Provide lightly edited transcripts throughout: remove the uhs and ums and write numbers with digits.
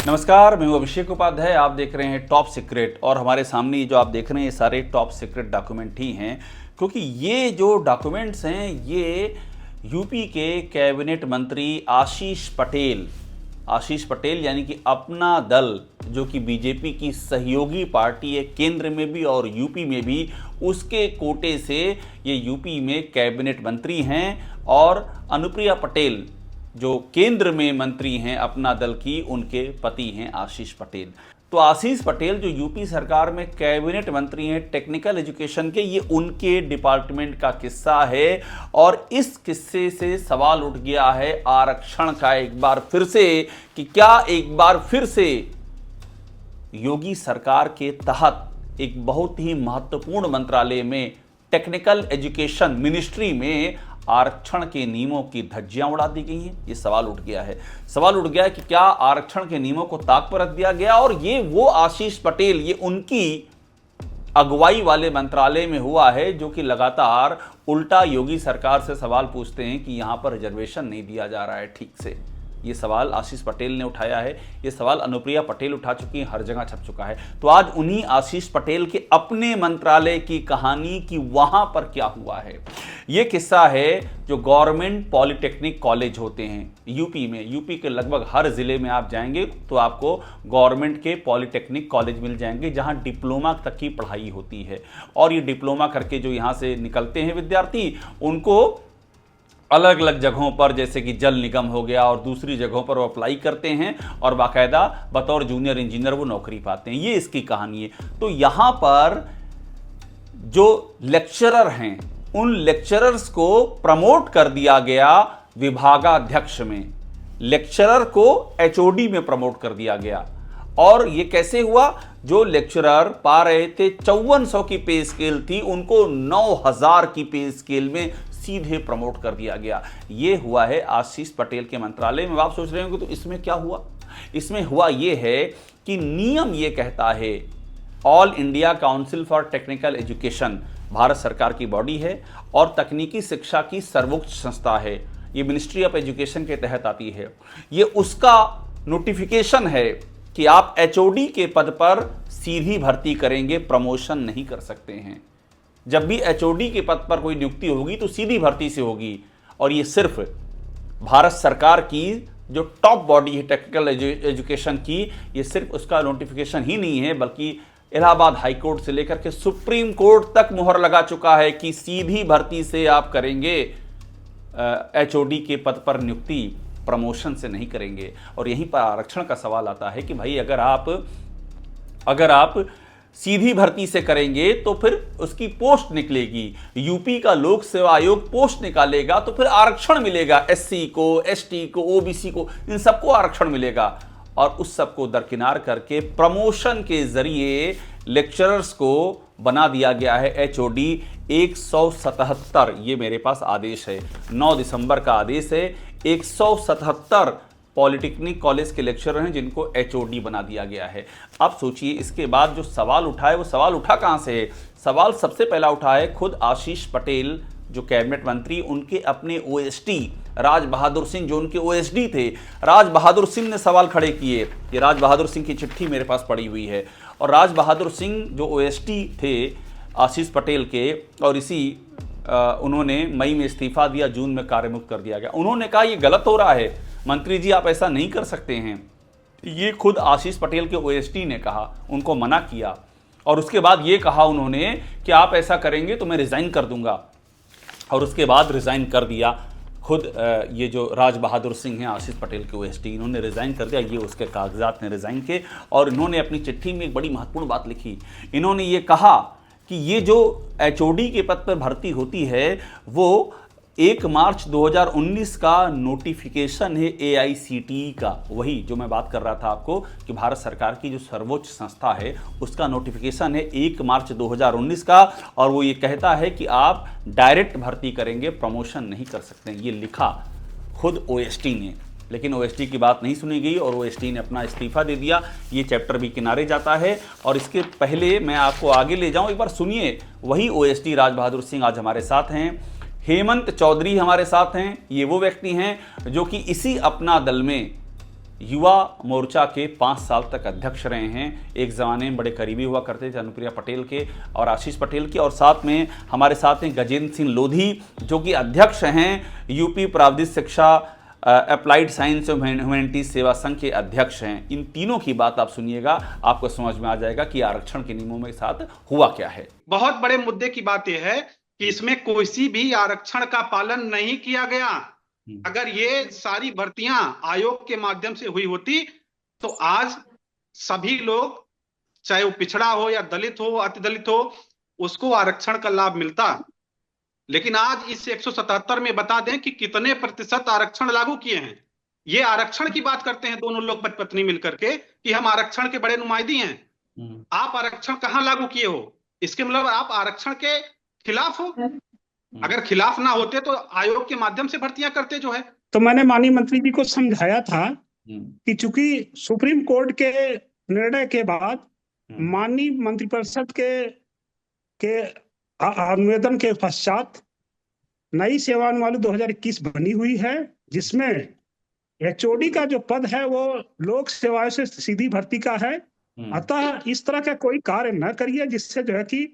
नमस्कार, मैं हूं अभिषेक उपाध्याय। आप देख रहे हैं टॉप सीक्रेट और हमारे सामने ये जो आप देख रहे हैं ये सारे टॉप सीक्रेट डॉक्यूमेंट ही हैं, क्योंकि ये जो डॉक्यूमेंट्स हैं ये यूपी के कैबिनेट मंत्री आशीष पटेल यानी कि अपना दल, जो कि बीजेपी की सहयोगी पार्टी है केंद्र में भी और यूपी में भी, उसके कोटे से ये यूपी में कैबिनेट मंत्री हैं। और अनुप्रिया पटेल जो केंद्र में मंत्री हैं अपना दल की, उनके पति हैं आशीष पटेल। तो आशीष पटेल जो यूपी सरकार में कैबिनेट मंत्री हैं टेक्निकल एजुकेशन के, ये उनके डिपार्टमेंट का किस्सा है। और इस किस्से से सवाल उठ गया है आरक्षण का एक बार फिर से, कि क्या एक बार फिर से योगी सरकार के तहत एक बहुत ही महत्वपूर्ण मंत्रालय में, टेक्निकल एजुकेशन मिनिस्ट्री में आरक्षण के नियमों की धज्जियां उड़ा दी गई हैं। ये सवाल उठ गया है कि क्या आरक्षण के नियमों को ताक पर रख दिया गया। और ये वो आशीष पटेल, ये उनकी अगुवाई वाले मंत्रालय में हुआ है जो कि लगातार उल्टा योगी सरकार से सवाल पूछते हैं कि यहां पर रिजर्वेशन नहीं दिया जा रहा है ठीक से। ये सवाल आशीष पटेल ने उठाया है, ये सवाल अनुप्रिया पटेल उठा चुकी हैं, हर जगह छप चुका है। तो आज उन्हीं आशीष पटेल के अपने मंत्रालय की कहानी कि वहां पर क्या हुआ है। ये किस्सा है जो गवर्नमेंट पॉलिटेक्निक कॉलेज होते हैं यूपी में। यूपी के लगभग हर जिले में आप जाएंगे तो आपको गवर्नमेंट के पॉलिटेक्निक कॉलेज मिल जाएंगे जहां डिप्लोमा तक की पढ़ाई होती है। और ये डिप्लोमा करके जो यहां से निकलते हैं विद्यार्थी, उनको अलग अलग जगहों पर, जैसे कि जल निगम हो गया और दूसरी जगहों पर वो अप्लाई करते हैं और बाकायदा बतौर जूनियर इंजीनियर वो नौकरी पाते हैं। ये इसकी कहानी है। तो यहाँ पर जो लेक्चरर हैं, उन लेक्चरर्स को प्रमोट कर दिया गया विभागाध्यक्ष में, लेक्चरर को एचओडी में प्रमोट कर दिया गया। और ये कैसे हुआ? जो लेक्चरर पा रहे थे 5400 की पे स्केल थी, उनको 9000 की पे स्केल में सीधे प्रमोट कर दिया गया। ये हुआ है आशीष पटेल के मंत्रालय में। आप सोच रहे होंगे तो इसमें क्या हुआ? इसमें हुआ ये है कि नियम ये कहता है, all India council for technical education Bharat सरकार की बॉडी है और तकनीकी शिक्षा की सर्वोच्च संस्था है। ये मिनिस्ट्री ऑफ एजुकेशन के तहत आती है। ये उसका नोटिफिकेशन है कि आप एचओडी के पद पर सीधी भर्ती करेंगे, प्रमोशन नहीं कर सकते हैं। जब भी एचओडी के पद पर कोई नियुक्ति होगी तो सीधी भर्ती से होगी। और ये सिर्फ भारत सरकार की जो टॉप बॉडी है टेक्निकल एजुकेशन की, ये सिर्फ उसका नोटिफिकेशन ही नहीं है, बल्कि इलाहाबाद हाईकोर्ट से लेकर के सुप्रीम कोर्ट तक मुहर लगा चुका है कि सीधी भर्ती से आप करेंगे एचओडी के पद पर नियुक्ति, प्रमोशन से नहीं करेंगे। और यहीं पर आरक्षण का सवाल आता है कि भाई अगर आप सीधी भर्ती से करेंगे तो फिर उसकी पोस्ट निकलेगी, यूपी का लोक सेवा आयोग पोस्ट निकालेगा तो फिर आरक्षण मिलेगा, एससी को, एसटी को, ओबीसी को, इन सबको आरक्षण मिलेगा। और उस सबको दरकिनार करके प्रमोशन के जरिए लेक्चरर्स को बना दिया गया है एचओडी 177। ये मेरे पास आदेश है, 9 दिसंबर का आदेश है। 177 पॉलिटेक्निक कॉलेज के लेक्चरर हैं जिनको एचओडी बना दिया गया है। अब सोचिए इसके बाद जो सवाल उठा है, वो सवाल उठा कहां से है? सवाल सबसे पहला उठा है खुद आशीष पटेल जो कैबिनेट मंत्री, उनके अपने ओएसडी राज बहादुर सिंह, जो उनके ओएसडी थे। राज बहादुर सिंह ने सवाल खड़े किए। ये राज बहादुर सिंह की चिट्ठी मेरे पास पड़ी हुई है। और राज बहादुर सिंह जो ओएसडी थे आशीष पटेल के, और उन्होंने मई में इस्तीफा दिया, जून में कार्यमुक्त कर दिया गया। उन्होंने कहा ये गलत हो रहा है मंत्री जी, आप ऐसा नहीं कर सकते हैं। ये खुद आशीष पटेल के ओएसडी ने कहा, उनको मना किया। और उसके बाद ये कहा उन्होंने कि आप ऐसा करेंगे तो मैं रिजाइन कर दूंगा। और उसके बाद रिजाइन कर दिया। खुद ये जो राज बहादुर सिंह हैं आशीष पटेल के ओएसडी, इन्होंने रिजाइन कर दिया। ये उसके कागजात ने रिजाइन के। और इन्होंने अपनी चिट्ठी में एक बड़ी महत्वपूर्ण बात लिखी। इन्होंने ये कहा कि ये जो एचओडी के पद पर भर्ती होती है वो 1 मार्च 2019 का नोटिफिकेशन है एआईसीटीई का, वही जो मैं बात कर रहा था आपको कि भारत सरकार की जो सर्वोच्च संस्था है उसका नोटिफिकेशन है 1 मार्च 2019 का। और वो ये कहता है कि आप डायरेक्ट भर्ती करेंगे, प्रमोशन नहीं कर सकते। ये लिखा खुद ओएसडी ने, लेकिन ओएसडी की बात नहीं सुनी गई और ओएसडी ने अपना इस्तीफा दे दिया। ये चैप्टर भी किनारे जाता है। और इसके पहले मैं आपको आगे ले जाऊं, एक बार सुनिए। वही ओएसडी राज बहादुर सिंह आज हमारे साथ हैं। हेमंत चौधरी हमारे साथ हैं। ये वो व्यक्ति हैं जो कि इसी अपना दल में युवा मोर्चा के 5 साल तक अध्यक्ष रहे हैं। एक ज़माने में बड़े करीबी हुआ करते थे अनुप्रिया पटेल के और आशीष पटेल के। और साथ में हमारे साथ हैं गजेंद्र सिंह लोधी, जो कि अध्यक्ष हैं यूपी प्राविधिक शिक्षा अप्लाइड साइंस और ह्यूमैनिटीज सेवा संघ के अध्यक्ष हैं। इन तीनों की बात आप सुनिएगा, आपको समझ में आ जाएगा कि आरक्षण के नियमों में साथ हुआ क्या है। बहुत बड़े मुद्दे की बात यह है कि इसमें किसी भी आरक्षण का पालन नहीं किया गया। अगर ये सारी भर्तियां आयोग के माध्यम से हुई होती तो आज सभी लोग, चाहे वो पिछड़ा हो या दलित हो, अति दलित हो, उसको आरक्षण का लाभ मिलता। लेकिन आज इस 177 में बता दें कि कितने प्रतिशत आरक्षण लागू किए हैं। ये आरक्षण की बात करते हैं दोनों लोग पति पत्नी मिलकर के कि हम आरक्षण के बड़े नुमाइंदे हैं। आप आरक्षण कहां लागू किए हो? इसके मतलब आप आरक्षण के खिलाफ हो। अगर खिलाफ ना होते तो आयोग के माध्यम से भर्तियां करते जो है। तो मैंने माननीय मंत्री जी को समझाया था कि चूंकि सुप्रीम कोर्ट के निर्णय के बाद माननीय मंत्रिपरिषद के अनुमोदन के पश्चात नई सेवानिवृत्ति 2021 बनी हुई है, जिसमें एचओडी का जो पद है वो लोक सेवाओं से सीधी भर्ती का है। अतः इस तरह का कोई कार्य न करिए जिससे जो है कि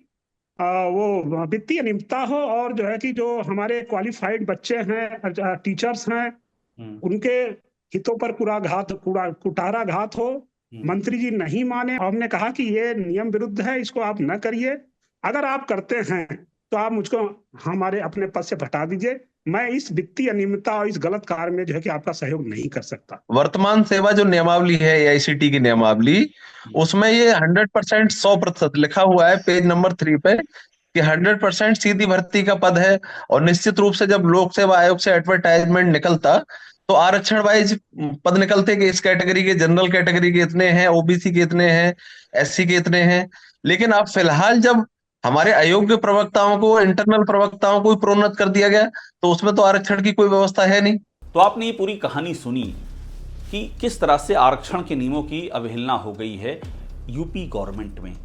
वो वित्तीय अनियमितता हो और जो है कि जो हमारे क्वालिफाइड बच्चे हैं, टीचर्स हैं, उनके हितों पर कुठाराघात हो। मंत्री जी नहीं माने। हमने कहा कि ये नियम विरुद्ध है, इसको आप न करिए। अगर आप करते हैं तो आप मुझको हमारे अपने पद से हटा दीजिए। मैं इस वित्तीय अनियमितता और इस गलत कार्य में जो है कि आपका सहयोग नहीं कर सकता। वर्तमान सेवा जो नियमावली है एआईसीटी की नियमावली, उसमें ये 100% 100% लिखा हुआ है पेज नंबर 3 पे कि 100% सीधी भर्ती का पद है। और निश्चित रूप से जब लोक सेवा आयोग से एडवर्टाइजमेंट निकलता तो आरक्षण वाइज पद निकलते कि इस कैटेगरी के, जनरल कैटेगरी के इतने हैं, ओबीसी के इतने हैं, एससी के इतने हैं। लेकिन अब फिलहाल जब हमारे अयोग्य प्रवक्ताओं को, इंटरनल प्रवक्ताओं को प्रोन्नत कर दिया गया तो उसमें तो आरक्षण की कोई व्यवस्था है नहीं। तो आपने ये पूरी कहानी सुनी कि किस तरह से आरक्षण के नियमों की अवहेलना हो गई है यूपी गवर्नमेंट में।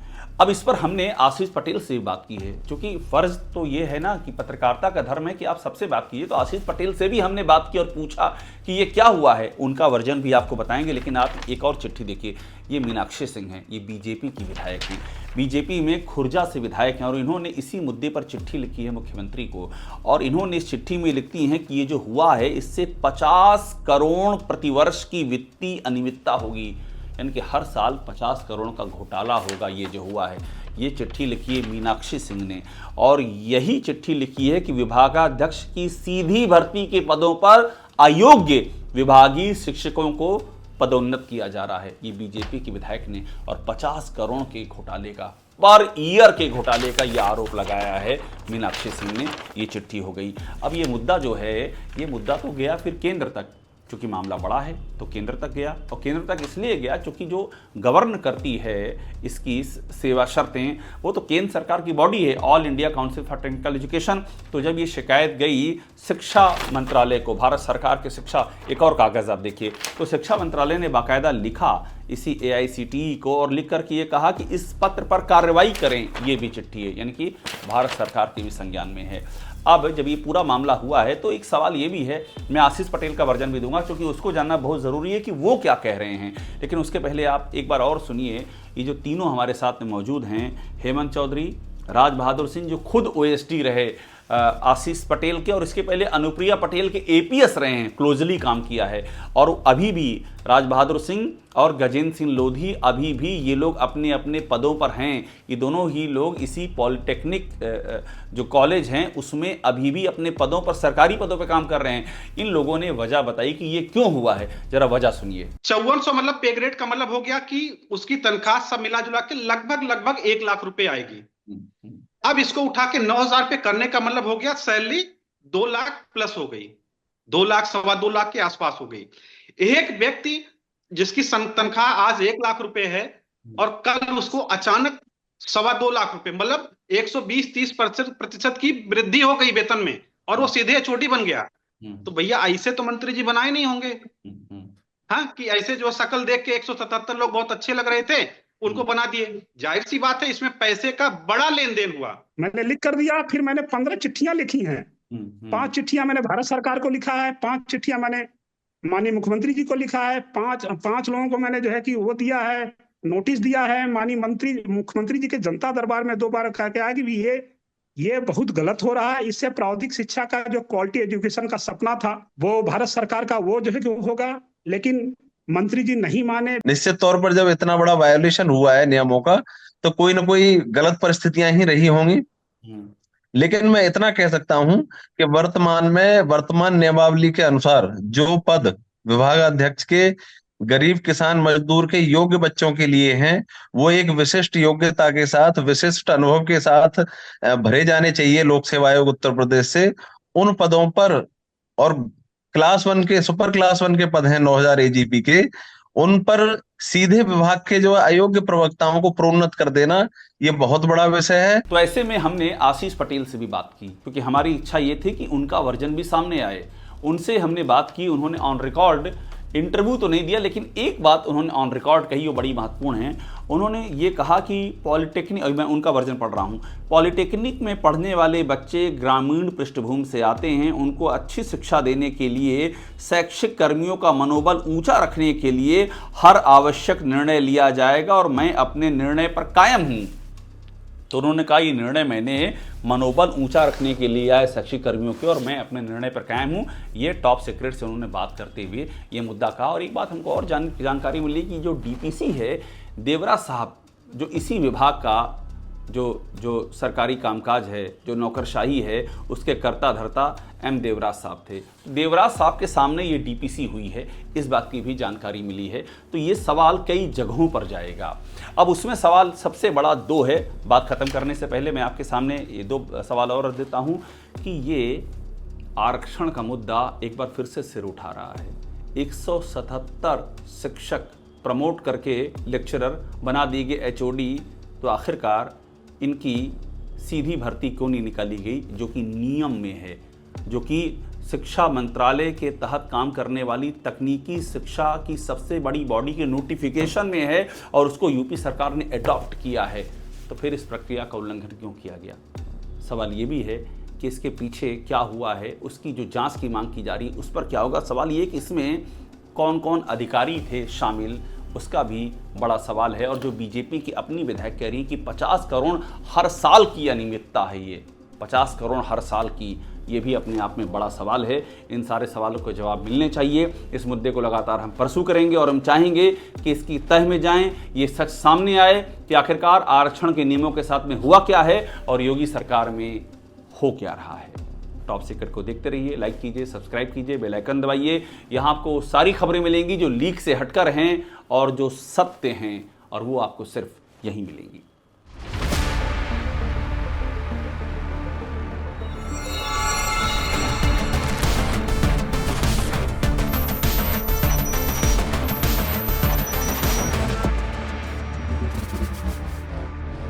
अब इस पर हमने आशीष पटेल से बात की है, क्योंकि फर्ज तो ये है ना कि पत्रकारिता का धर्म है कि आप सबसे बात कीजिए। तो आशीष पटेल से भी हमने बात की और पूछा कि ये क्या हुआ है। उनका वर्जन भी आपको बताएंगे, लेकिन आप एक और चिट्ठी देखिए। ये मीनाक्षी सिंह हैं, ये बीजेपी की विधायक हैं, बीजेपी में खुर्जा से विधायक हैं, और इन्होंने इसी मुद्दे पर चिट्ठी लिखी है मुख्यमंत्री को। और इन्होंने इस चिट्ठी में लिखती हैं कि ये जो हुआ है इससे 50 करोड़ प्रतिवर्ष की वित्तीय अनियमितता होगी, यानी कि हर साल 50 करोड़ का घोटाला होगा। ये जो हुआ है, ये चिट्ठी लिखी है मीनाक्षी सिंह ने। और यही चिट्ठी लिखी है कि विभागाध्यक्ष की सीधी भर्ती के पदों पर अयोग्य विभागीय शिक्षकों को पदोन्नत किया जा रहा है। ये बीजेपी की विधायक ने, और 50 करोड़ के घोटाले का, पर ईयर के घोटाले का यह आरोप लगाया है मीनाक्षी सिंह ने। ये चिट्ठी हो गई। अब ये मुद्दा जो है, ये मुद्दा तो गया फिर केंद्र तक, क्योंकि मामला बड़ा है तो केंद्र तक गया। और केंद्र तक इसलिए गया क्योंकि जो गवर्न करती है इसकी सेवा शर्तें, वो तो केंद्र सरकार की बॉडी है, all India council for technical education. तो जब ये शिकायत गई शिक्षा मंत्रालय को, भारत सरकार के शिक्षा, एक और कागज़ आप देखिए, तो शिक्षा मंत्रालय ने बाकायदा लिखा इसी एआईसीटीई को, और लिख कर के ये कहा कि इस पत्र पर कार्रवाई करें। ये भी चिट्ठी है, यानी कि भारत सरकार के भी संज्ञान में है। अब जब ये पूरा मामला हुआ है तो एक सवाल ये भी है, मैं आशीष पटेल का वर्जन भी दूंगा क्योंकि उसको जानना बहुत ज़रूरी है कि वो क्या कह रहे हैं। लेकिन उसके पहले आप एक बार और सुनिए, ये जो तीनों हमारे साथ में मौजूद हैं, हेमंत चौधरी, राज बहादुर सिंह जो खुद ओएसडी रहे आशीष पटेल के, और इसके पहले अनुप्रिया पटेल के एपीएस रहे हैं, क्लोजली काम किया है, और अभी भी राज बहादुर सिंह और गजेंद्र सिंह लोधी, अभी भी ये लोग अपने अपने पदों पर हैं। ये दोनों ही लोग इसी पॉलिटेक्निक जो कॉलेज हैं उसमें अभी भी अपने पदों पर, सरकारी पदों पर काम कर रहे हैं। इन लोगों ने वजह बताई कि ये क्यों हुआ है, जरा वजह सुनिए। 5400 मतलब पे ग्रेड का मतलब हो गया कि उसकी तनख्वाह सब मिला जुला के लगभग 1 लाख रुपए आएगी। अब इसको उठा के 9000 पे करने का मतलब हो गया सैलरी 2 लाख प्लस हो गई, 2 लाख, 2.25 लाख के आसपास हो गई। एक व्यक्ति जिसकी तनख्वाह आज 1 लाख रुपए है और कल उसको अचानक 2.25 लाख रुपए, मतलब 120-30% की वृद्धि हो गई वेतन में, और वो सीधे एचओडी बन गया। तो भैया ऐसे तो मंत्री जी बनाए नहीं होंगे, हाँ, कि ऐसे जो शकल देख के 177 लोग बहुत अच्छे लग रहे थे उनको बना दिए। जाहिर सी बात है इसमें पैसे का बड़ा लेन देन हुआ। मैंने लिख कर दिया, फिर मैंने 15 चिट्ठियां लिखी हैं। 5 चिट्ठियां मैंने भारत सरकार को लिखा है, 5 चिट्ठियां मैंने माननीय मुख्यमंत्री जी को लिखा है, पांच लोगों को मैंने जो है कि वो दिया है, नोटिस दिया है। माननीय मुख्यमंत्री जी के जनता दरबार में 2 बार कहा गया कि भी ये बहुत गलत हो रहा है। इससे प्राविधिक शिक्षा का जो क्वालिटी एजुकेशन का सपना था वो भारत सरकार का वो जो है कि होगा, लेकिन मंत्री जी नहीं माने। निश्चित तौर पर जब इतना बड़ा वायोलेशन हुआ है नियमों का, तो कोई ना कोई गलत परिस्थितियां ही रही होंगी। लेकिन मैं इतना कह सकता हूं कि वर्तमान नियमावली के अनुसार जो पद विभागाध्यक्ष के गरीब किसान मजदूर के योग्य बच्चों के लिए हैं, वो एक विशिष्ट योग्यता के साथ, विशिष्ट अनुभव के साथ भरे जाने चाहिए लोक सेवा आयोग उत्तर प्रदेश से। उन पदों पर, और सुपर क्लास 1 के पद हैं 9000 एजीपी के, उन पर सीधे विभाग के जो अयोग्य प्रवक्ताओं को प्रोन्नत कर देना, ये बहुत बड़ा विषय है। तो ऐसे में हमने आशीष पटेल से भी बात की, क्योंकि हमारी इच्छा ये थी कि उनका वर्जन भी सामने आए। उनसे हमने बात की, उन्होंने ऑन रिकॉर्ड इंटरव्यू तो नहीं दिया, लेकिन एक बात उन्होंने ऑन रिकॉर्ड कही, वो बड़ी महत्वपूर्ण है। उन्होंने ये कहा कि पॉलिटेक्निक, मैं उनका वर्जन पढ़ रहा हूँ, पॉलिटेक्निक में पढ़ने वाले बच्चे ग्रामीण पृष्ठभूमि से आते हैं, उनको अच्छी शिक्षा देने के लिए, शैक्षिक कर्मियों का मनोबल ऊंचा रखने के लिए हर आवश्यक निर्णय लिया जाएगा और मैं अपने निर्णय पर कायम हूँ। तो उन्होंने कहा ये निर्णय मैंने मनोबल ऊंचा रखने के लिए आए शैक्षिक कर्मियों के, और मैं अपने निर्णय पर कायम हूँ। ये टॉप सीक्रेट से उन्होंने बात करते हुए ये मुद्दा कहा। और एक बात हमको और जानकारी मिली कि जो डीपीसी है देवराज साहब, जो इसी विभाग का जो सरकारी कामकाज है, जो नौकरशाही है, उसके कर्ता धर्ता एम देवराज साहब थे। देवराज साहब के सामने ये डीपीसी हुई है, इस बात की भी जानकारी मिली है। तो ये सवाल कई जगहों पर जाएगा। अब उसमें सवाल सबसे बड़ा 2 है। बात खत्म करने से पहले मैं आपके सामने ये 2 सवाल और रख देता हूँ कि ये आरक्षण का मुद्दा एक बार फिर से सिर उठा रहा है। 177 शिक्षक प्रमोट करके लेक्चरर बना दिए गए एचओडी, तो आखिरकार इनकी सीधी भर्ती क्यों नहीं निकाली गई, जो कि नियम में है, जो कि शिक्षा मंत्रालय के तहत काम करने वाली तकनीकी शिक्षा की सबसे बड़ी बॉडी के नोटिफिकेशन में है, और उसको यूपी सरकार ने अडॉप्ट किया है। तो फिर इस प्रक्रिया का उल्लंघन क्यों किया गया? सवाल ये भी है कि इसके पीछे क्या हुआ है, उसकी जो जांच की मांग की जा रही है उस पर क्या होगा। सवाल ये कि इसमें कौन कौन अधिकारी थे शामिल, उसका भी बड़ा सवाल है। और जो बीजेपी की अपनी विधायक कह रही है कि 50 करोड़ हर साल की अनियमितता है, ये 50 करोड़ हर साल की, ये भी अपने आप में बड़ा सवाल है। इन सारे सवालों को जवाब मिलने चाहिए। इस मुद्दे को लगातार हम परसू करेंगे और हम चाहेंगे कि इसकी तह में जाएं, ये सच सामने आए कि आखिरकार आरक्षण के नियमों के साथ में हुआ क्या है और योगी सरकार में हो क्या रहा है। टॉप सीक्रेट को देखते रहिए, लाइक कीजिए, सब्सक्राइब कीजिए, बेल आइकन दबाइए। यहाँ आपको सारी खबरें मिलेंगी जो लीक से हटकर हैं और जो सत्य हैं, और वो आपको सिर्फ यहीं मिलेंगी।